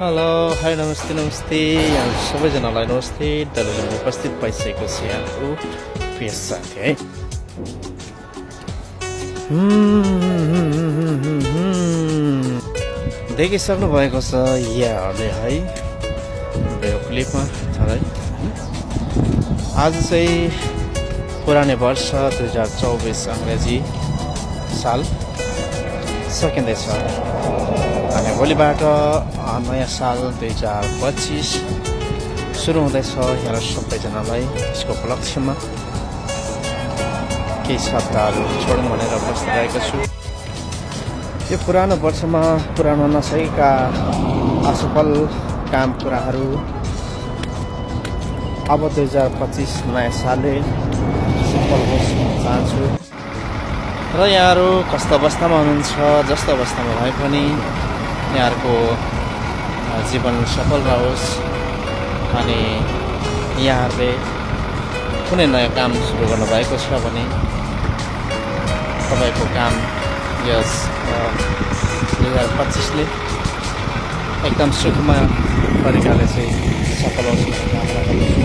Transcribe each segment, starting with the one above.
Hello hi नमस्ते नमस्ते यहाँ सबैजनालाई नमस्ते दाजुले उपस्थित भइसकेको छ यहाँको प्रिय साथी है। देखिसक्नु भएको छ यहाँहरूले है यो क्लिपमा है। आज चाहिँ पुरानो वर्ष 2024 अङ्ग्रेजी साल सकिँदैछ अनि भोलिबाट नयाँ साल 2025 सुरु हुँदैछ। यहाँ सबैजनालाई यसको उपलक्ष्यमा केही शब्दहरू छोडौँ भनेर बसिरहेको छु। यो पुरानो वर्षमा पुरानो नसकेका असफल काम कुराहरू अब 2025 नयाँ सालले सफल होस् भन्न चाहन्छु। र यहाँहरू कस्तो अवस्थामा हुनुहुन्छ, जस्तो अवस्थामा भए पनि यहाँहरूको जीवन सफल रहोस् अनि यहाँहरूले कुनै नयाँ काम सुरु गर्नुभएको छ भने तपाईँको काम यस 2025ले एकदम सुखमय तरिकाले चाहिँ सफल होस् भन्ने कामना गर्दछु।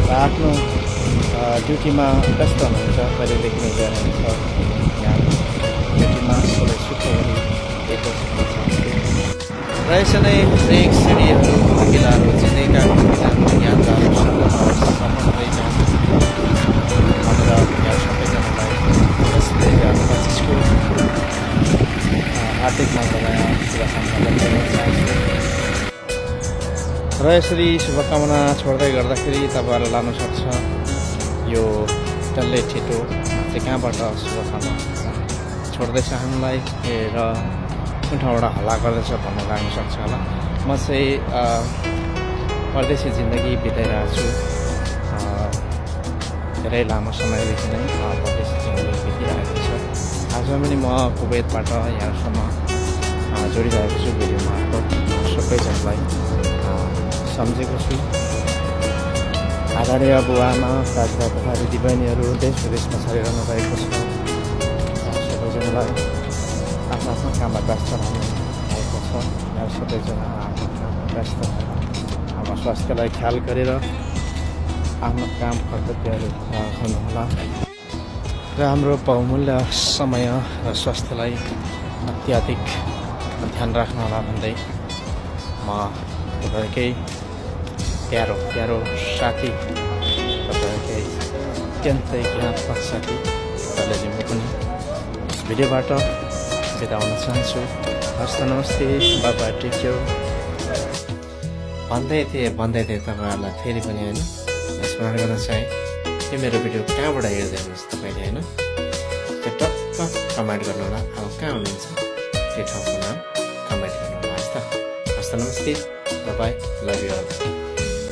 र आफ्नो ड्युटीमा व्यस्त हुनुहुन्छ, कहिलेदेखि नै गएर यहाँ ड्युटीमा सबै सुख गरी देखोस् भन्न चाहन्छु। र यसै नै ब्रेक सिडीहरू अघिल्लाहरू जिन्दगीका यात्राहरू समन्वय जानु भनेर यहाँ सबैजनालाई यस 2025को हार्दिक मङ्गलमय शुभकामना गर्न चाहन्छु। र यसरी शुभकामना छोड्दै गर्दाखेरि तपाईँहरू लानु सक्छ यो डल्लै छिटो चाहिँ कहाँबाट शुभकामना छोड्दैछ हामीलाई र कुन ठाउँबाट हल्ला गर्दैछ भन्नु लाग्न सक्छ होला। म चाहिँ परदेशी जिन्दगी बिताइरहेको छु। धेरै लामो समयदेखि नै परदेशी जिन्दगी बितिरहेको छ। आज पनि म कुवेतबाट यहाँसम्म जोडिरहेको छु भिडियो मार्फत। सबैजनालाई सम्झेको छु। आदरणीय बुवाआमा दाजुभाइ तथा दिदीबहिनीहरू देश विदेशमा छरिरहनु भएको छ। सबैजनालाई आफ्नो आफ्नो काममा व्यस्त रहनु भएको छ। यहाँ सबैजना आफ्नो काममा व्यस्त भएर आफ्नो स्वास्थ्यलाई ख्याल गरेर आफ्नो काम कर्तव्यहरू गर्नुहोला र हाम्रो बहुमूल्य समय र स्वास्थ्यलाई अत्याधिक ध्यान राख्नुहोला भन्दै म तपाईँकै प्यारो साथी, तपाईँकै अत्यन्तै ज्ञानात्मक साथी तपाईँले म पनि यस भिडियोबाट बिदा हुन चाहन्छु। हस्त नमस्ते, बाबा टेक केयर भन्दै थिएँ तपाईँहरूलाई फेरि पनि होइन स्मरण गर्न चाहेँ। यो मेरो भिडियो कहाँबाट हेर्दै हुनुहुन्छ तपाईँले होइन त्यो टक्क कमेन्ट गर्नुहोला। अब कहाँ हुनुहुन्छ त्यो ठाउँको नाम कमेन्ट गर्नुहोला। हस्त नमस्ते, बाई, लभ यु अल।